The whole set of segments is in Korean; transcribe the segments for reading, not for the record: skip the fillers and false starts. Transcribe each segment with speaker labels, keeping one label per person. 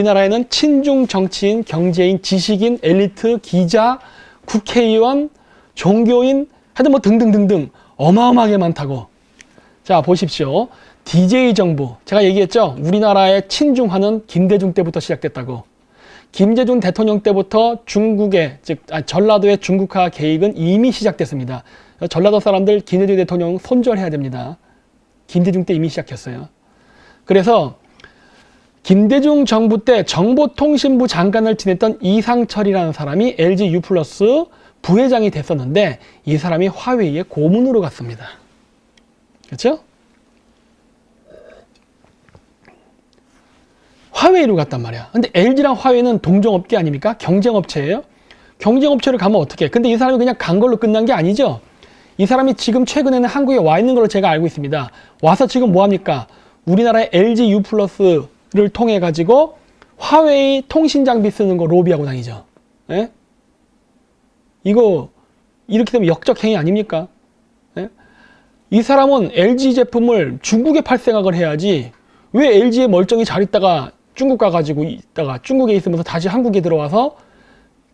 Speaker 1: 우리나라에는 친중 정치인, 경제인, 지식인, 엘리트, 기자, 국회의원, 종교인, 하여튼 뭐 등등등등 어마어마하게 많다고. 자, 보십시오. DJ 정부. 제가 얘기했죠. 우리나라의 친중화는 김대중 때부터 시작됐다고. 김대중 대통령 때부터 중국의, 즉 전라도의 중국화 계획은 이미 시작됐습니다. 전라도 사람들 김대중 대통령 손절해야 됩니다. 김대중 때 이미 시작했어요. 그래서 김대중 정부 때 정보통신부 장관을 지냈던 이상철이라는 사람이 LG U+ 부회장이 됐었는데 이 사람이 화웨이의 고문으로 갔습니다. 그렇죠? 화웨이로 갔단 말이야. 근데 LG랑 화웨이는 동종업계 아닙니까? 경쟁업체예요. 경쟁업체를 가면 어떡해? 근데 이 사람이 그냥 간 걸로 끝난 게 아니죠. 이 사람이 지금 최근에는 한국에 와 있는 걸로 제가 알고 있습니다. 와서 지금 뭐 합니까? 우리나라의 LG U+를 통해 가지고 화웨이 통신 장비 쓰는 거 로비하고 다니죠. 예? 이거 이렇게 되면 역적 행위 아닙니까? 예? 이 사람은 LG 제품을 중국에 팔 생각을 해야지 왜 LG에 멀쩡히 잘 있다가 중국 가가지고 있다가 중국에 있으면서 다시 한국에 들어와서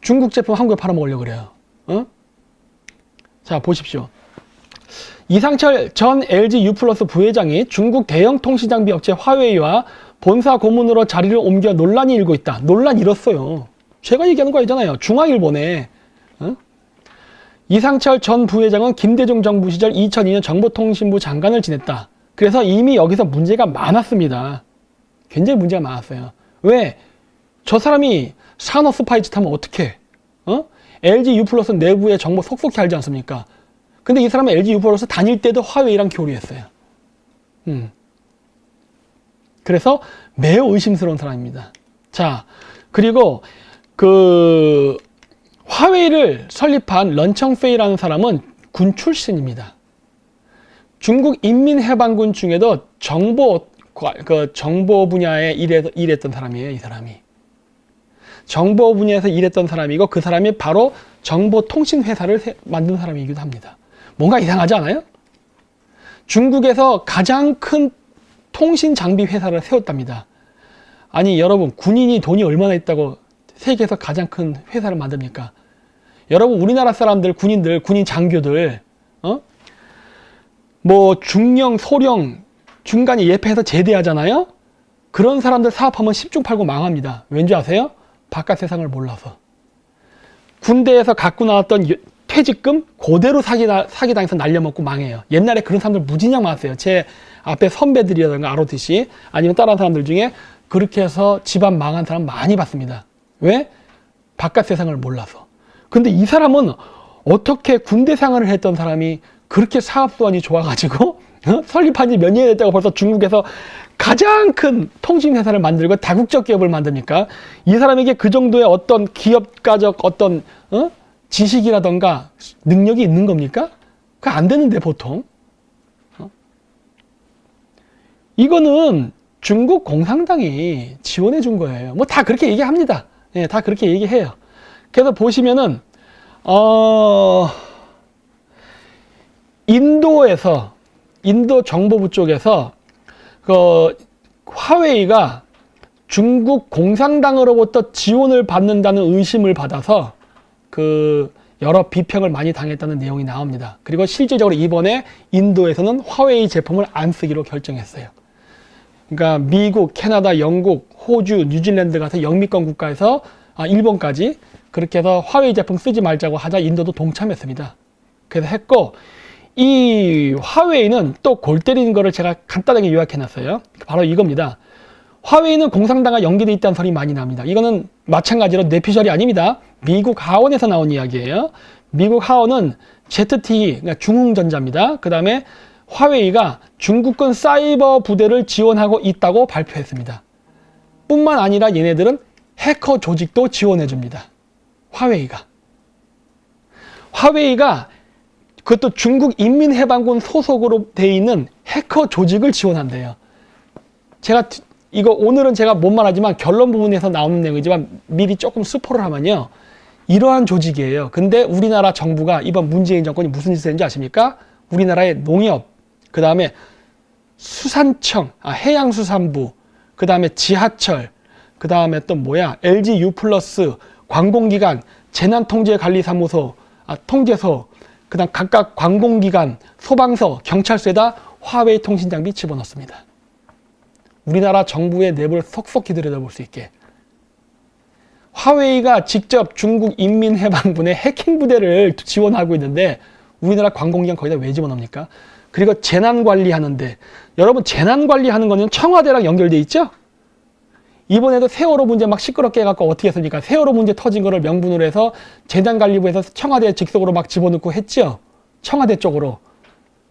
Speaker 1: 중국 제품 한국에 팔아먹으려고 그래요. 어? 자, 보십시오. 이상철 전 LG U+ 부회장이 중국 대형 통신장비 업체 화웨이와 본사 고문으로 자리를 옮겨 논란이 일고 있다. 논란 일었어요. 제가 얘기하는 거 아니잖아요. 중앙일보네. 어? 이상철 전 부회장은 김대중 정부 시절 2002년 정보통신부 장관을 지냈다. 그래서 이미 여기서 문제가 많았습니다. 굉장히 문제가 많았어요. 왜? 저 사람이 산업 스파이짓 하면 어떡해? 어? LG U+ 내부의 정보 속속히 알지 않습니까? 근데 이 사람은 LG U+ 다닐 때도 화웨이랑 교류했어요. 그래서 매우 의심스러운 사람입니다. 자, 그리고 그 화웨이를 설립한 런청페이라는 사람은 군 출신입니다. 중국 인민해방군 중에도 정보 분야에 일했던 사람이에요, 이 사람이. 정보 분야에서 일했던 사람이고 그 사람이 바로 정보통신회사를 만든 사람이기도 합니다. 뭔가 이상하지 않아요? 중국에서 가장 큰 통신 장비 회사를 세웠답니다. 아니 여러분, 군인이 돈이 얼마나 있다고 세계에서 가장 큰 회사를 만듭니까? 여러분, 우리나라 사람들, 군인들, 군인 장교들 뭐 중령, 소령, 중간에 예패해서 제대하잖아요? 그런 사람들 사업하면 10중 8구 망합니다. 왠지 아세요? 바깥 세상을 몰라서. 군대에서 갖고 나왔던 퇴직금 그대로 사기당해서 날려먹고 망해요. 옛날에 그런 사람들 무진장 많았어요. 제 앞에 선배들이라든가 아로티씨 아니면 다른 사람들 중에 그렇게 해서 집안 망한 사람 많이 봤습니다. 왜? 바깥 세상을 몰라서. 근데 이 사람은 어떻게 군대 생활을 했던 사람이 그렇게 사업수완이 좋아가지고 설립한 지 몇 년이 됐다고 벌써 중국에서 가장 큰 통신회사를 만들고 다국적 기업을 만듭니까? 이 사람에게 그 정도의 어떤 기업가적 어떤 지식이라던가 능력이 있는 겁니까? 그거 안 되는데 보통. 이거는 중국 공산당이 지원해 준 거예요. 뭐 다 그렇게 얘기합니다. 예, 다 그렇게 얘기해요. 그래서 보시면은 인도 정보부 쪽에서 그 화웨이가 중국 공산당으로부터 지원을 받는다는 의심을 받아서 그 여러 비평을 많이 당했다는 내용이 나옵니다. 그리고 실질적으로 이번에 인도에서는 화웨이 제품을 안 쓰기로 결정했어요. 그러니까 미국, 캐나다, 영국, 호주, 뉴질랜드 같은 영미권 국가에서 일본까지 그렇게 해서 화웨이 제품 쓰지 말자고 하자 인도도 동참했습니다. 그래서 했고, 이 화웨이는 또 골 때리는 거를 제가 간단하게 요약해놨어요. 바로 이겁니다. 화웨이는 공산당과 연계되어 있다는 소리 많이 납니다. 이거는 마찬가지로 뇌피셜이 아닙니다. 미국 하원에서 나온 이야기예요. 미국 하원은 ZTE, 그러니까 중흥전자입니다. 그 다음에 화웨이가 중국군 사이버 부대를 지원하고 있다고 발표했습니다. 뿐만 아니라 얘네들은 해커 조직도 지원해줍니다. 화웨이가 그것도 중국 인민해방군 소속으로 돼 있는 해커 조직을 지원한대요. 제가 이거 오늘은 제가 못 말하지만 결론 부분에서 나오는 내용이지만 미리 조금 스포를 하면요. 이러한 조직이에요. 근데 우리나라 정부가 이번 문재인 정권이 무슨 짓을 했는지 아십니까? 우리나라의 농협, 그 다음에 수산청, 해양수산부, 그 다음에 지하철, 그 다음에 또 뭐야? LG U 플러스, 관공기관, 재난통제관리사무소, 통제소, 그 다음 각각 관공기관, 소방서, 경찰서에다 화웨이 통신장비 집어넣습니다. 우리나라 정부의 내부를 속속히 들여다볼 수 있게. 화웨이가 직접 중국 인민해방군의 해킹 부대를 지원하고 있는데 우리나라 관공기관 거기다 왜 집어넣습니까? 그리고 재난관리하는데, 여러분 재난관리하는 거는 청와대랑 연결돼 있죠? 이번에도 세월호 문제 막 시끄럽게 해갖고 어떻게 했습니까? 세월호 문제 터진 거를 명분으로 해서 재난관리부에서 청와대 직속으로 막 집어넣고 했죠? 청와대 쪽으로.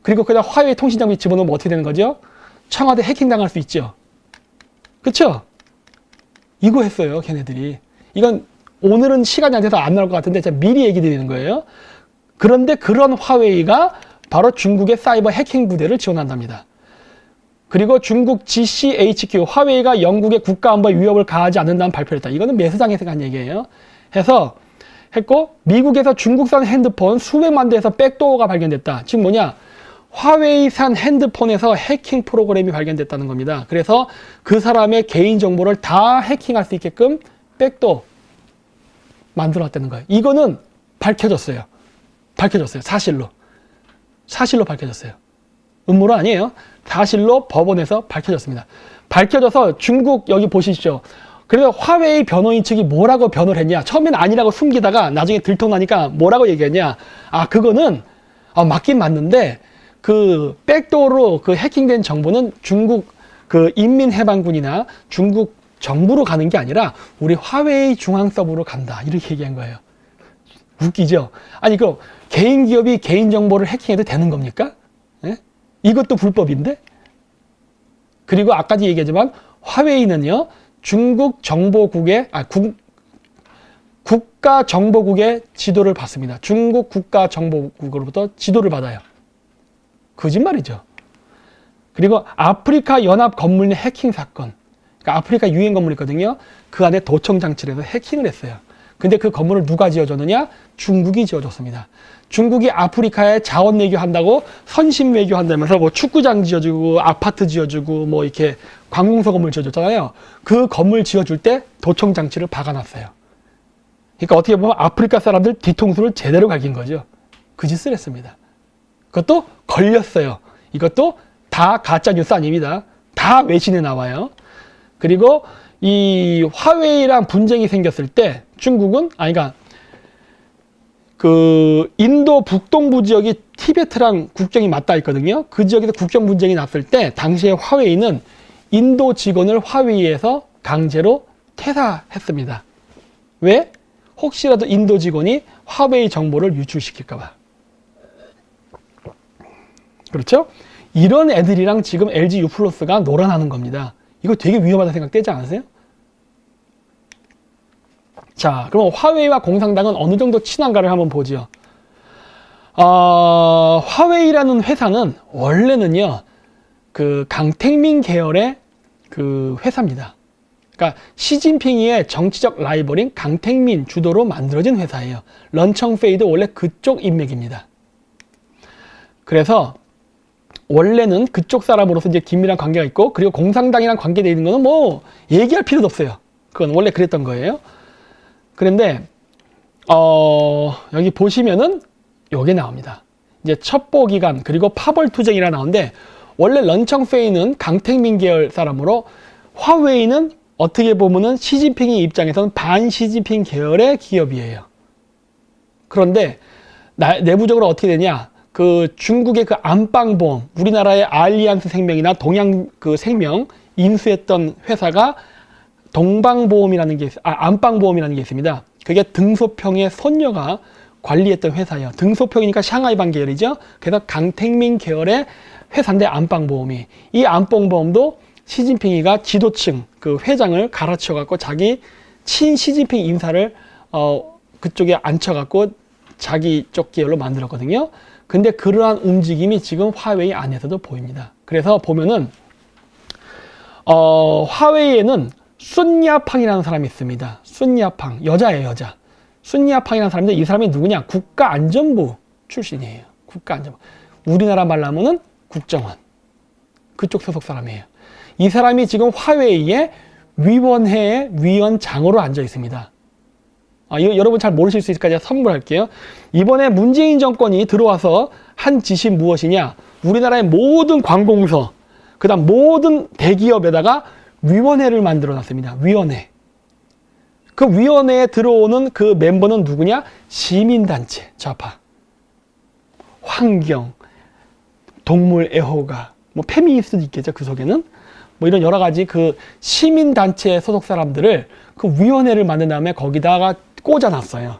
Speaker 1: 그리고 그다 화웨이 통신장비 집어넣으면 어떻게 되는 거죠? 청와대 해킹 당할 수 있죠? 그쵸? 이거 했어요, 걔네들이. 이건 오늘은 시간이 안 돼서 안 나올 것 같은데 제가 미리 얘기 드리는 거예요. 그런데 그런 화웨이가 바로 중국의 사이버 해킹 부대를 지원한답니다. 그리고 중국 GCHQ, 화웨이가 영국의 국가안보에 위협을 가하지 않는다는 발표를 했다. 이거는 매수장에서 한 얘기예요. 해서 했고, 미국에서 중국산 핸드폰 수백만 대에서 백도어가 발견됐다. 지금 뭐냐? 화웨이산 핸드폰에서 해킹 프로그램이 발견됐다는 겁니다. 그래서 그 사람의 개인정보를 다 해킹할 수 있게끔 백도어 만들어놨다는 거예요. 이거는 밝혀졌어요. 사실로. 사실로 밝혀졌어요. 음모로 아니에요. 사실로 법원에서 밝혀졌습니다. 밝혀져서 중국 여기 보시죠. 그래서 화웨이 변호인 측이 뭐라고 변호를 했냐. 처음엔 아니라고 숨기다가 나중에 들통나니까 뭐라고 얘기했냐. 그거는 맞긴 맞는데 그 백도어로 그 해킹된 정보는 중국 그 인민해방군이나 중국 정부로 가는 게 아니라 우리 화웨이 중앙 서버로 간다. 이렇게 얘기한 거예요. 웃기죠? 아니 그럼 개인 기업이 개인 정보를 해킹해도 되는 겁니까? 예? 이것도 불법인데? 그리고 아까도 얘기하지만 화웨이는요, 중국 정보국의, 국가정보국의 지도를 받습니다. 중국 국가정보국으로부터 지도를 받아요. 거짓말이죠. 그리고 아프리카 연합 건물 내 해킹 사건. 그러니까 아프리카 유엔 건물이 있거든요. 그 안에 도청 장치를 해서 해킹을 했어요. 근데 그 건물을 누가 지어줬느냐? 중국이 지어줬습니다. 중국이 아프리카에 자원 외교한다고 선심 외교한다면서 뭐 축구장 지어주고 아파트 지어주고 뭐 이렇게 관공서 건물 지어줬잖아요. 그 건물 지어줄 때 도청 장치를 박아놨어요. 그러니까 어떻게 보면 아프리카 사람들 뒤통수를 제대로 갈긴 거죠. 그 짓을 했습니다. 그것도 걸렸어요. 이것도 다 가짜 뉴스 아닙니다. 다 외신에 나와요. 그리고 이 화웨이랑 분쟁이 생겼을 때 중국은 그러니까 그 인도 북동부 지역이 티베트랑 국경이 맞닿아 있거든요. 그 지역에서 국경 분쟁이 났을 때 당시에 화웨이는 인도 직원을 화웨이에서 강제로 퇴사했습니다. 왜? 혹시라도 인도 직원이 화웨이 정보를 유출시킬까 봐. 그렇죠? 이런 애들이랑 지금 LG U 플러스가 놀아나는 겁니다. 이거 되게 위험하다 생각되지 않으세요? 자, 그럼 화웨이와 공산당은 어느 정도 친한가를 한번 보죠. 화웨이라는 회사는 원래는요, 그 강택민 계열의 그 회사입니다. 그러니까 시진핑의 정치적 라이벌인 강택민 주도로 만들어진 회사예요. 런청페이도 원래 그쪽 인맥입니다. 그래서 원래는 그쪽 사람으로서 이제 긴밀한 관계가 있고, 그리고 공산당이랑 관계되어 있는 거는 뭐 얘기할 필요도 없어요. 그건 원래 그랬던 거예요. 그런데 여기 보시면은 요게 나옵니다. 이제 첩보기관 그리고 파벌투쟁이라 나오는데, 원래 런청페이는 강택민 계열 사람으로, 화웨이는 어떻게 보면은 시진핑의 입장에서는 반시진핑 계열의 기업이에요. 그런데 내부적으로 어떻게 되냐? 그 중국의 그 안방보험, 우리나라의 알리안스 생명이나 동양 그 생명 인수했던 회사가 동방보험이라는 게, 안방보험이라는 게 있습니다. 그게 등소평의 손녀가 관리했던 회사예요. 등소평이니까 샹하이방 계열이죠. 그래서 강택민 계열의 회사인데 안방보험이. 이 안방보험도 시진핑이가 지도층 그 회장을 갈아치워갖고 자기 친시진핑 인사를 그쪽에 앉혀갖고 자기 쪽 계열로 만들었거든요. 근데 그러한 움직임이 지금 화웨이 안에서도 보입니다. 그래서 보면은 화웨이에는 순야팡이라는 사람이 있습니다. 순야팡, 여자예요, 여자. 순야팡이라는 사람인데 이 사람이 누구냐? 국가안전부 출신이에요. 국가안전부. 우리나라 말로 하면은 국정원. 그쪽 소속 사람이에요. 이 사람이 지금 화웨이의 위원회의 위원장으로 앉아 있습니다. 이거 여러분 잘 모르실 수 있으니까 제가 선물할게요. 이번에 문재인 정권이 들어와서 한 짓이 무엇이냐? 우리나라의 모든 관공서, 그 다음 모든 대기업에다가 위원회를 만들어 놨습니다. 위원회. 그 위원회에 들어오는 그 멤버는 누구냐? 시민단체, 좌파. 환경, 동물 애호가, 뭐 페미니스트도 있겠죠, 그 속에는. 뭐 이런 여러 가지 그 시민단체 소속 사람들을 그 위원회를 만든 다음에 거기다가 꽂아놨어요.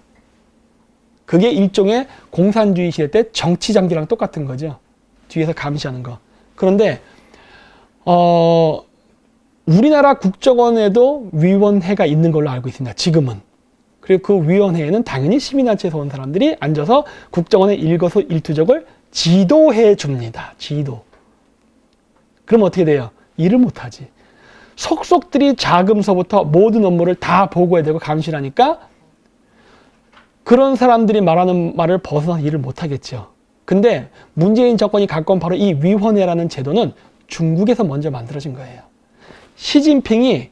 Speaker 1: 그게 일종의 공산주의 시대 때 정치장기랑 똑같은 거죠. 뒤에서 감시하는 거. 그런데 우리나라 국정원에도 위원회가 있는 걸로 알고 있습니다. 지금은. 그리고 그 위원회에는 당연히 시민단체에서 온 사람들이 앉아서 국정원의 일거수일투족을 지도해 줍니다. 지도. 그럼 어떻게 돼요? 일을 못하지. 속속들이 자금서부터 모든 업무를 다 보고해야 되고 감시를 하니까 그런 사람들이 말하는 말을 벗어나서 일을 못하겠죠. 근데 문재인 정권이 갖고 온 바로 이 위원회라는 제도는 중국에서 먼저 만들어진 거예요. 시진핑이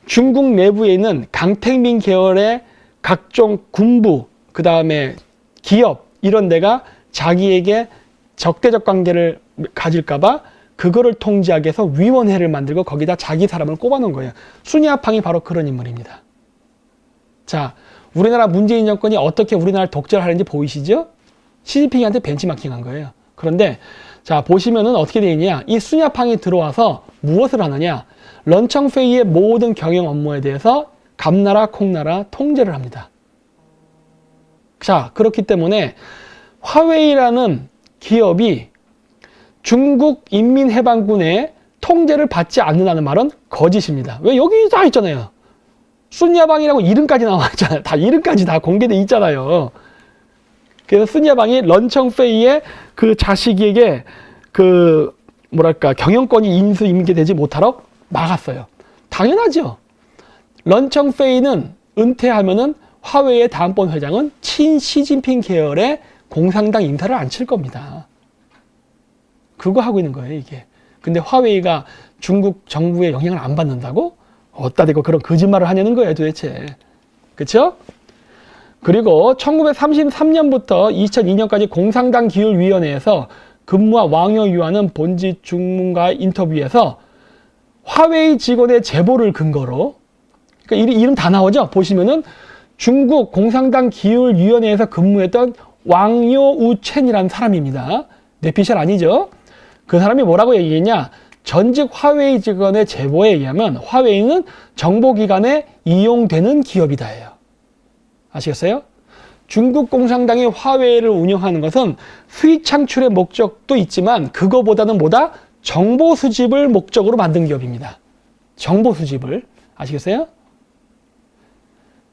Speaker 1: 중국 내부에 있는 강택민 계열의 각종 군부, 그 다음에 기업, 이런 데가 자기에게 적대적 관계를 가질까봐 그거를 통제하기 위해서 위원회를 만들고 거기다 자기 사람을 꼽아놓은 거예요. 순야팡이 바로 그런 인물입니다. 자, 우리나라 문재인 정권이 어떻게 우리나라를 독재하는지 보이시죠? 시진핑한테 벤치마킹한 거예요. 그런데 자 보시면은 어떻게 되어 있냐? 이 순야팡이 들어와서 무엇을 하느냐? 런청페이의 모든 경영 업무에 대해서 감나라 콩나라 통제를 합니다. 자, 그렇기 때문에 화웨이라는 기업이 중국 인민해방군의 통제를 받지 않는다는 말은 거짓입니다. 왜? 여기 다 있잖아요. 순야방이라고 이름까지 나와 있잖아요. 다 이름까지 다 공개돼 있잖아요. 그래서 순야방이 런청페이의 그 자식에게 그 뭐랄까 경영권이 인수임계되지 못하도록 막았어요. 당연하죠. 런청페이는 은퇴하면은 화웨이의 다음번 회장은 친시진핑 계열의 공산당 인사를 안 칠 겁니다. 그거 하고 있는 거예요, 이게. 근데 화웨이가 중국 정부의 영향을 안 받는다고? 어디다 대고 그런 거짓말을 하냐는 거예요, 도대체. 그쵸? 그리고 1933년부터 2002년까지 공산당 기율위원회에서 근무한 왕여 유한은 본지 중문과의 인터뷰에서 화웨이 직원의 제보를 근거로, 그러니까 이름 다 나오죠? 보시면은 중국 공산당 기율위원회에서 근무했던 왕요우첸이라는 사람입니다. 뇌피셜 아니죠? 그 사람이 뭐라고 얘기했냐? 전직 화웨이 직원의 제보에 의하면 화웨이는 정보기관에 이용되는 기업이다예요. 아시겠어요? 중국 공산당이 화웨이를 운영하는 것은 수익 창출의 목적도 있지만 그거보다는 뭐다? 정보 수집을 목적으로 만든 기업입니다. 정보 수집을. 아시겠어요?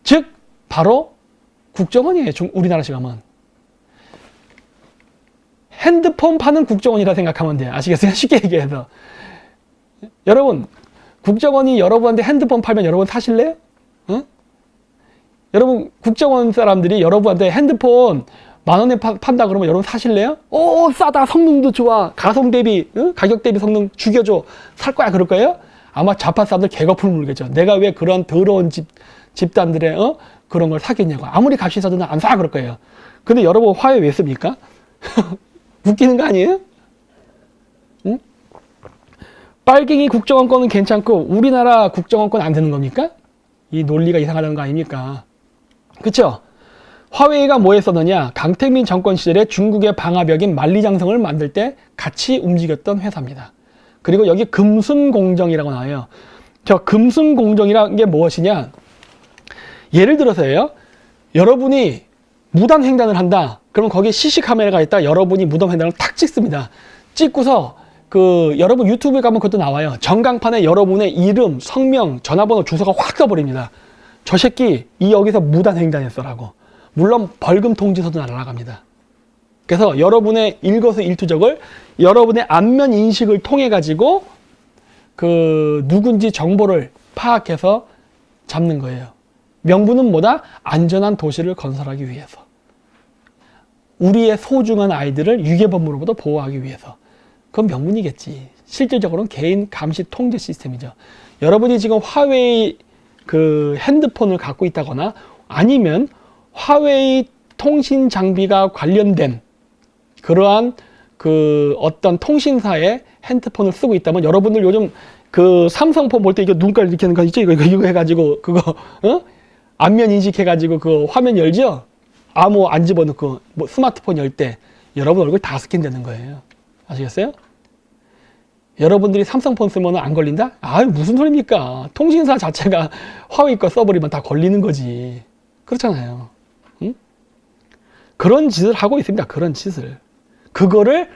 Speaker 1: 즉 바로 국정원이에요. 우리나라식 하면. 핸드폰 파는 국정원이라 생각하면 돼요. 아시겠어요? 쉽게 얘기해서. 여러분, 국정원이 여러분한테 핸드폰 팔면 여러분 사실래요? 응? 여러분, 국정원 사람들이 여러분한테 핸드폰 10,000원에 판다 그러면 여러분 사실래요? 오, 싸다. 성능도 좋아. 가성 대비, 응? 가격 대비 성능 죽여줘. 살 거야. 그럴 거예요? 아마 좌파 사람들 개거풀 물겠죠. 내가 왜 그런 더러운 집단들의 그런 걸 사겠냐고. 아무리 값이 있어도 안 사. 그럴 거예요. 근데 여러분 화웨이 왜 씁니까? 웃기는 거 아니에요? 응? 빨갱이 국정원 거는 괜찮고 우리나라 국정원 건 안 되는 겁니까? 이 논리가 이상하다는 거 아닙니까? 그쵸? 화웨이가 뭐 했었느냐? 강택민 정권 시절에 중국의 방화벽인 만리장성을 만들 때 같이 움직였던 회사입니다. 그리고 여기 금순공정이라고 나와요. 저 금순공정이라는 게 무엇이냐? 예를 들어서요. 여러분이 무단횡단을 한다. 그러면 거기에 CC카메라가 있다. 여러분이 무단횡단을 탁 찍습니다. 찍고서 여러분 유튜브에 가면 그것도 나와요. 전광판에 여러분의 이름, 성명, 전화번호, 주소가 확 떠버립니다. 저 새끼 여기서 무단횡단했어라고. 물론 벌금 통지서도 날아갑니다. 그래서 여러분의 일거수일투족을 여러분의 안면 인식을 통해 가지고 누군지 정보를 파악해서 잡는 거예요. 명분은 뭐다? 안전한 도시를 건설하기 위해서. 우리의 소중한 아이들을 유괴범으로부터 보호하기 위해서. 그건 명분이겠지. 실질적으로는 개인 감시 통제 시스템이죠. 여러분이 지금 화웨이 그 핸드폰을 갖고 있다거나 아니면 화웨이 통신 장비가 관련된 그러한 그 어떤 통신사의 핸드폰을 쓰고 있다면 여러분들 요즘 그 삼성폰 볼 때 이거 눈깔 이렇게 하는 거 있죠? 이거 해가지고 그거 안면 인식해가지고 그 화면 열죠? 아무 안 집어넣고 뭐 스마트폰 열 때 여러분 얼굴 다 스캔되는 거예요. 아시겠어요? 여러분들이 삼성폰 쓰면 안 걸린다? 아유 무슨 소리입니까? 통신사 자체가 화웨이 거 써버리면 다 걸리는 거지. 그렇잖아요. 응? 그런 짓을 하고 있습니다. 그런 짓을. 그거를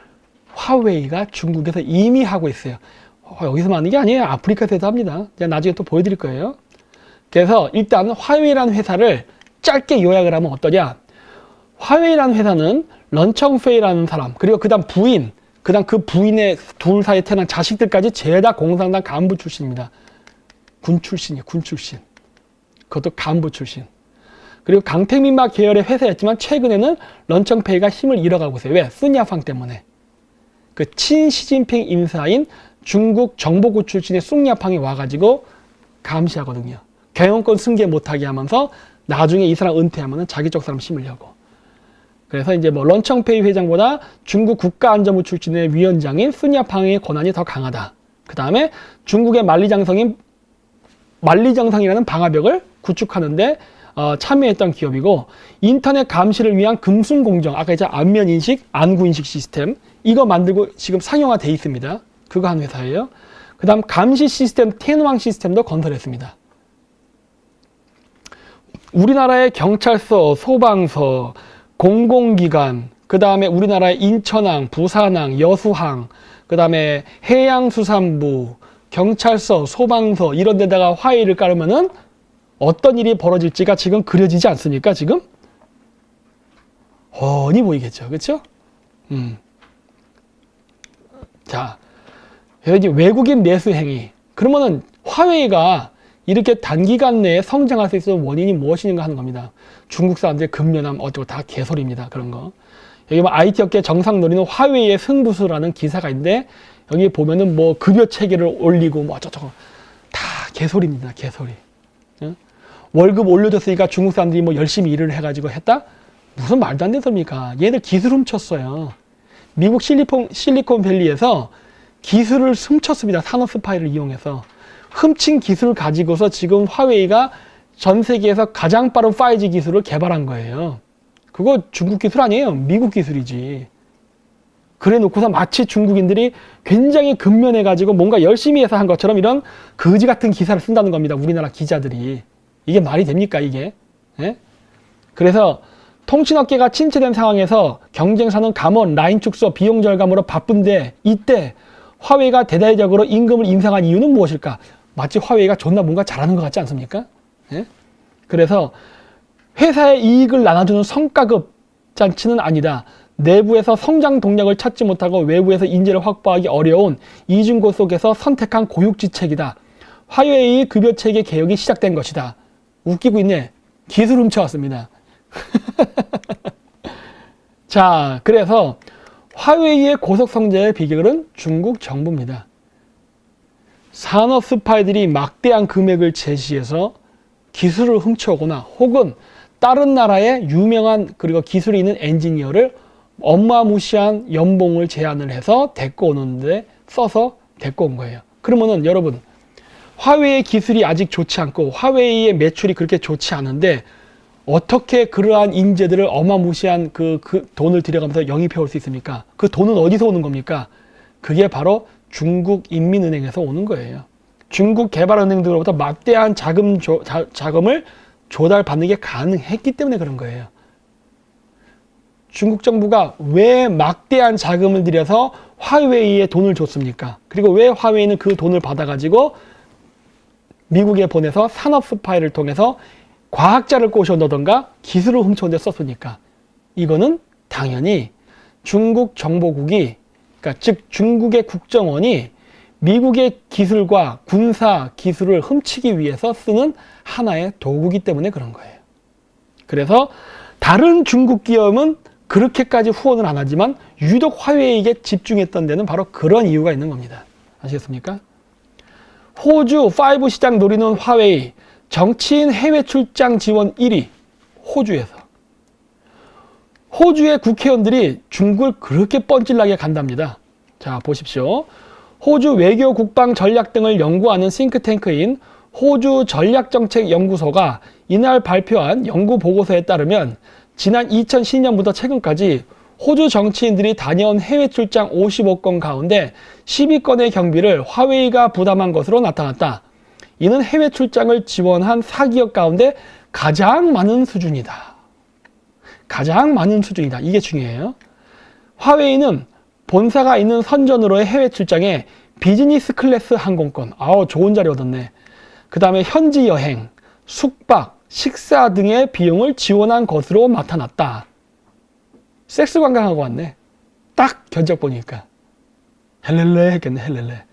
Speaker 1: 화웨이가 중국에서 이미 하고 있어요. 여기서만 하는 게 아니에요. 아프리카에서도 합니다. 제가 나중에 또 보여드릴 거예요. 그래서 일단 화웨이라는 회사를 짧게 요약을 하면 어떠냐? 화웨이라는 회사는 런청페이라는 사람, 그리고 그 다음 부인, 그 다음 그 부인의 둘 사이에 태어난 자식들까지 죄다 공산당 간부 출신입니다. 군 출신이에요. 군 출신. 그것도 간부 출신. 그리고 강택민마 계열의 회사였지만 최근에는 런청페이가 힘을 잃어가고 있어요. 왜? 순야팡 때문에. 그 친시진핑 인사인 중국 정보국 출신의 숭야팡이 와가지고 감시하거든요. 경영권 승계 못하게 하면서 나중에 이 사람 은퇴하면 자기 쪽 사람 심으려고. 그래서 이제 뭐 런청페이 회장보다 중국 국가안전부 출신의 위원장인 순야팡의 권한이 더 강하다. 그 다음에 중국의 만리장성이라는 방화벽을 구축하는데 참여했던 기업이고, 인터넷 감시를 위한 금순공정, 아까 이제 안면인식, 안구인식 시스템 이거 만들고 지금 상용화돼 있습니다. 그거 한 회사예요. 그 다음 감시 시스템 텐왕 시스템도 건설했습니다. 우리나라의 경찰서, 소방서, 공공기관, 그 다음에 우리나라의 인천항, 부산항, 여수항, 그 다음에 해양수산부, 경찰서, 소방서 이런 데다가 화웨이를 깔으면은 어떤 일이 벌어질지가 지금 그려지지 않습니까? 지금? 훤히 보이겠죠. 그렇죠? 자, 여기 외국인 내수 행위. 그러면은 화웨이가 이렇게 단기간 내에 성장할 수 있는 원인이 무엇인가 하는 겁니다. 중국 사람들의 근면함 어쩌고 다 개소리입니다. 그런 거. 여기 뭐 IT 업계 정상 노리는 화웨이의 승부수라는 기사가 있는데 여기 보면은 뭐 급여 체계를 올리고 뭐 어쩌고 다 개소리입니다. 개소리. 응? 월급 올려줬으니까 중국 사람들이 뭐 열심히 일을 해가지고 했다? 무슨 말도 안 되는 소리입니까? 얘들 기술 훔쳤어요. 미국 실리콘밸리에서 기술을 훔쳤습니다. 산업 스파이를 이용해서. 훔친 기술을 가지고서 지금 화웨이가 전 세계에서 가장 빠른 5G 기술을 개발한 거예요. 그거 중국 기술 아니에요. 미국 기술이지. 그래 놓고서 마치 중국인들이 굉장히 근면해가지고 뭔가 열심히 해서 한 것처럼 이런 거지 같은 기사를 쓴다는 겁니다. 우리나라 기자들이. 이게 말이 됩니까, 이게? 예? 그래서 통신업계가 침체된 상황에서 경쟁사는 감원, 라인 축소, 비용 절감으로 바쁜데 이때 화웨이가 대대적으로 임금을 인상한 이유는 무엇일까? 마치 화웨이가 존나 뭔가 잘하는 것 같지 않습니까? 예? 그래서 회사의 이익을 나눠주는 성과급 잔치는 아니다. 내부에서 성장 동력을 찾지 못하고 외부에서 인재를 확보하기 어려운 이중고 속에서 선택한 고육지책이다. 화웨이 급여체계 개혁이 시작된 것이다. 웃기고 있네. 기술 훔쳐왔습니다. 자, 그래서 화웨이의 고속성장의 비결은 중국 정부입니다. 산업 스파이들이 막대한 금액을 제시해서 기술을 훔쳐오거나 혹은 다른 나라의 유명한 그리고 기술이 있는 엔지니어를 어마무시한 연봉을 제안을 해서 데리고 오는데 써서 데리고 온 거예요. 그러면은 여러분, 화웨이의 기술이 아직 좋지 않고 화웨이의 매출이 그렇게 좋지 않은데 어떻게 그러한 인재들을 어마무시한 그 돈을 들여가면서 영입해 올 수 있습니까? 그 돈은 어디서 오는 겁니까? 그게 바로 중국 인민은행에서 오는 거예요. 중국 개발은행들로부터 막대한 자금을 조달받는 게 가능했기 때문에 그런 거예요. 중국 정부가 왜 막대한 자금을 들여서 화웨이에 돈을 줬습니까? 그리고 왜 화웨이는 그 돈을 받아가지고 미국에 보내서 산업 스파이를 통해서 과학자를 꼬셔넣던가 기술을 훔쳐온 데 썼으니까. 이거는 당연히 중국 정보국이, 그러니까 즉 중국의 국정원이 미국의 기술과 군사 기술을 훔치기 위해서 쓰는 하나의 도구이기 때문에 그런 거예요. 그래서 다른 중국 기업은 그렇게까지 후원을 안 하지만 유독 화웨이에게 집중했던 데는 바로 그런 이유가 있는 겁니다. 아시겠습니까? 호주 5 시장 노리는 화웨이, 정치인 해외 출장 지원 1위. 호주에서. 호주의 국회의원들이 중국을 그렇게 뻔질나게 간답니다. 자, 보십시오. 호주 외교 국방 전략 등을 연구하는 싱크탱크인 호주 전략정책연구소가 이날 발표한 연구 보고서에 따르면 지난 2010년부터 최근까지 호주 정치인들이 다녀온 해외 출장 55건 가운데 12건의 경비를 화웨이가 부담한 것으로 나타났다. 이는 해외 출장을 지원한 4기업 가운데 가장 많은 수준이다. 가장 많은 수준이다. 이게 중요해요. 화웨이는 본사가 있는 선전으로의 해외 출장에 비즈니스 클래스 항공권, 좋은 자리 얻었네. 그 다음에 현지 여행, 숙박, 식사 등의 비용을 지원한 것으로 나타났다. 섹스 관광하고 왔네. 딱 견적 보니까. 헬렐레 했겠네, 헬렐레.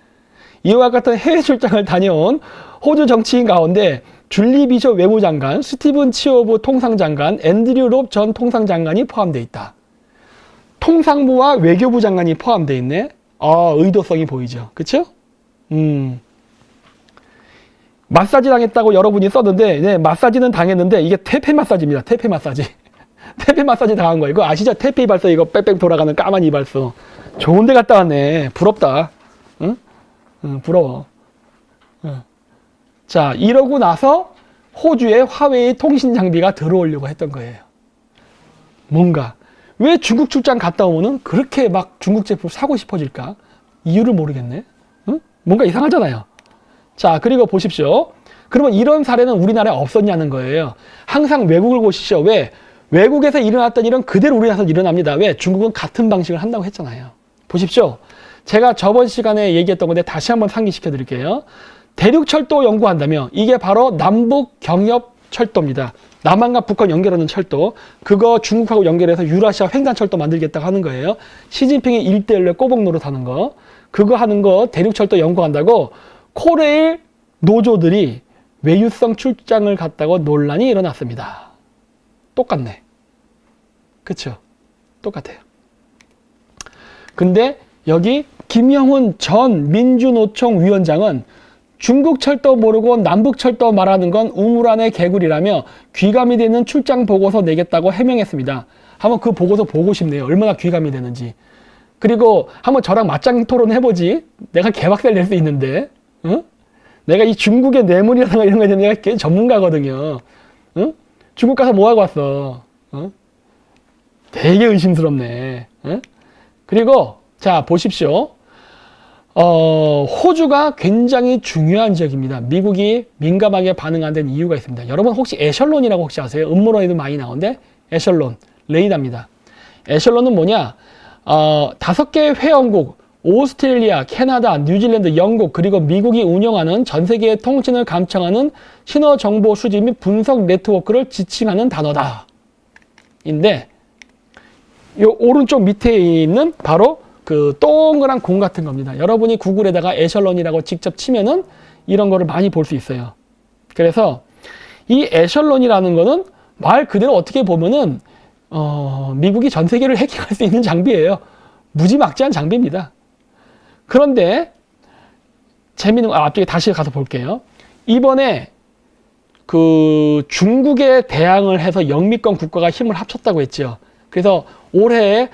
Speaker 1: 이와 같은 해외 출장을 다녀온 호주 정치인 가운데 줄리 비숍 외무장관, 스티븐 치오브 통상장관, 앤드류 롭 전 통상장관이 포함되어 있다. 통상부와 외교부 장관이 포함되어 있네. 의도성이 보이죠. 그쵸? 마사지 당했다고 여러분이 썼는데, 네, 마사지는 당했는데, 이게 태페 마사지입니다. 태페 마사지. 태페 마사지 당한 거예요. 이거 아시죠? 태페 이발소, 이거 빽빽 돌아가는 까만 이발소. 좋은 데 갔다 왔네. 부럽다. 응? 부러워. 자, 이러고 나서 호주에 화웨이 통신 장비가 들어오려고 했던 거예요. 뭔가. 왜 중국 출장 갔다 오면은 그렇게 막 중국 제품 사고 싶어질까? 이유를 모르겠네. 응? 뭔가 이상하잖아요. 자, 그리고 보십시오. 그러면 이런 사례는 우리나라에 없었냐는 거예요. 항상 외국을 보시죠. 왜? 외국에서 일어났던 일은 그대로 우리나라에서 일어납니다. 왜? 중국은 같은 방식을 한다고 했잖아요. 보십시오. 제가 저번 시간에 얘기했던 건데 다시 한번 상기시켜 드릴게요. 대륙철도 연구한다며 이게 바로 남북경협철도입니다. 남한과 북한 연결하는 철도. 그거 중국하고 연결해서 유라시아 횡단철도 만들겠다고 하는 거예요. 시진핑이 1대1로 꼬북 노릇하는 거. 그거 하는 거 대륙철도 연구한다고 코레일 노조들이 외유성 출장을 갔다고 논란이 일어났습니다. 똑같네. 그쵸? 똑같아요. 근데 여기 김영훈 전 민주노총 위원장은 중국 철도 모르고 남북 철도 말하는 건 우물안의 개구리라며 귀감이 되는 출장 보고서 내겠다고 해명했습니다. 한번 그 보고서 보고 싶네요. 얼마나 귀감이 되는지. 그리고 한번 저랑 맞짱 토론 해보지. 내가 개박살 낼 수 있는데. 응? 내가 이 중국의 뇌물이라든가 이런 거에 대해서 내가 꽤 전문가거든요. 응? 중국 가서 뭐 하고 왔어? 응? 되게 의심스럽네. 응? 그리고 자 보십시오. 호주가 굉장히 중요한 지역입니다. 미국이 민감하게 반응 안 된 이유가 있습니다. 여러분 혹시 에셜론이라고 혹시 아세요? 음모론에도 많이 나오는데 에셜론, 레이더입니다. 에셜론은 뭐냐? 5개의 회원국, 오스트레일리아, 캐나다, 뉴질랜드, 영국, 그리고 미국이 운영하는 전 세계의 통신을 감청하는 신호 정보 수집 및 분석 네트워크를 지칭하는 단어다. 인데, 요 오른쪽 밑에 있는 바로 그 동그란 공 같은 겁니다. 여러분이 구글에다가 에셜론이라고 직접 치면은 이런 거를 많이 볼 수 있어요. 그래서 이 에셜론이라는 거는 말 그대로 어떻게 보면은 미국이 전 세계를 해킹할 수 있는 장비예요. 무지막지한 장비입니다. 그런데 재미있는 거 앞쪽에 다시 가서 볼게요. 이번에 그 중국에 대항을 해서 영미권 국가가 힘을 합쳤다고 했죠. 그래서 올해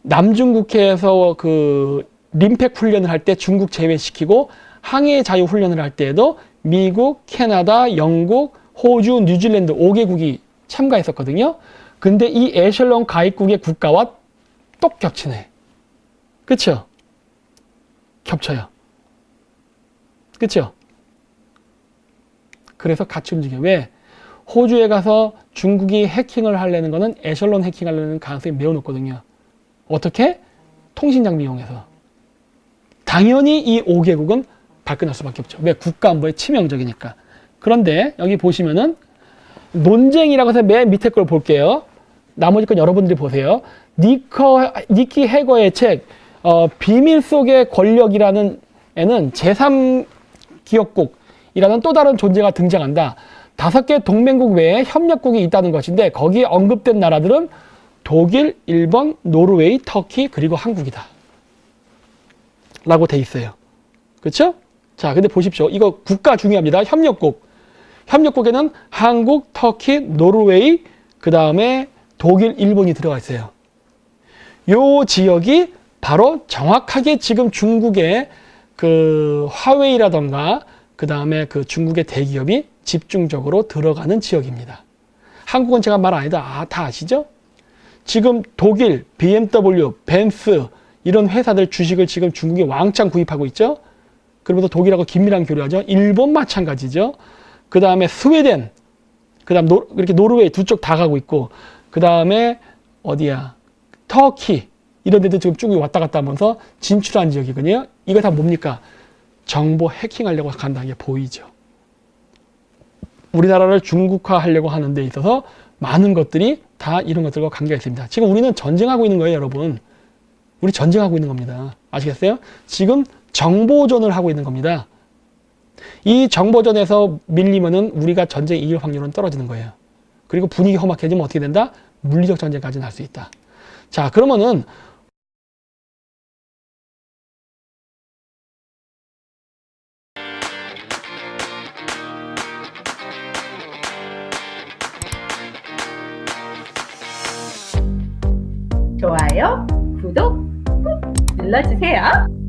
Speaker 1: 남중국해에서 그 림팩 훈련을 할 때 중국 제외시키고 항해 자유 훈련을 할 때에도 미국, 캐나다, 영국, 호주, 뉴질랜드 5개국이 참가했었거든요. 근데 이 에셜론 가입국의 국가와 똑 겹치네. 그쵸? 겹쳐요. 그쵸? 그래서 같이 움직여. 왜? 호주에 가서 중국이 해킹을 하려는 거는 에셜론 해킹하려는 가능성이 매우 높거든요. 어떻게? 통신장비 이용해서. 당연히 이 5개국은 발끈할 수밖에 없죠. 왜? 국가안보에 치명적이니까. 그런데 여기 보시면은 논쟁이라고 해서 맨 밑에 걸 볼게요. 나머지 건 여러분들이 보세요. 니키 해거의 책 비밀 속의 권력이라는 에는 제3기업국이라는 또 다른 존재가 등장한다. 5개 동맹국 외에 협력국이 있다는 것인데 거기에 언급된 나라들은 독일, 일본, 노르웨이, 터키 그리고 한국이다. 라고 돼 있어요. 그렇죠? 자, 근데 보십시오. 이거 국가 중요합니다. 협력국. 협력국에는 한국, 터키, 노르웨이, 그 다음에 독일, 일본이 들어가 있어요. 요 지역이 바로 정확하게 지금 중국의 그 화웨이라던가 그 다음에 그 중국의 대기업이 집중적으로 들어가는 지역입니다. 한국은 제가 말 안 해도 다 아시죠? 지금 독일, BMW, 벤츠 이런 회사들 주식을 지금 중국이 왕창 구입하고 있죠? 그러면서 독일하고 긴밀한 교류하죠? 일본 마찬가지죠? 그 다음에 스웨덴, 그 다음 이렇게 노르웨이 두 쪽 다 가고 있고, 그 다음에 어디야? 터키 이런 데도 지금 쭉 왔다 갔다 하면서 진출한 지역이거든요. 이거 다 뭡니까? 정보 해킹하려고 간다는 게 보이죠. 우리나라를 중국화하려고 하는 데 있어서 많은 것들이 다 이런 것들과 관계가 있습니다. 지금 우리는 전쟁하고 있는 거예요, 여러분. 우리 전쟁하고 있는 겁니다. 아시겠어요? 지금 정보전을 하고 있는 겁니다. 이 정보전에서 밀리면은 우리가 전쟁 이길 확률은 떨어지는 거예요. 그리고 분위기 험악해지면 어떻게 된다? 물리적 전쟁까지는 할 수 있다. 자, 그러면은
Speaker 2: 좋아요, 구독 꾹 눌러주세요.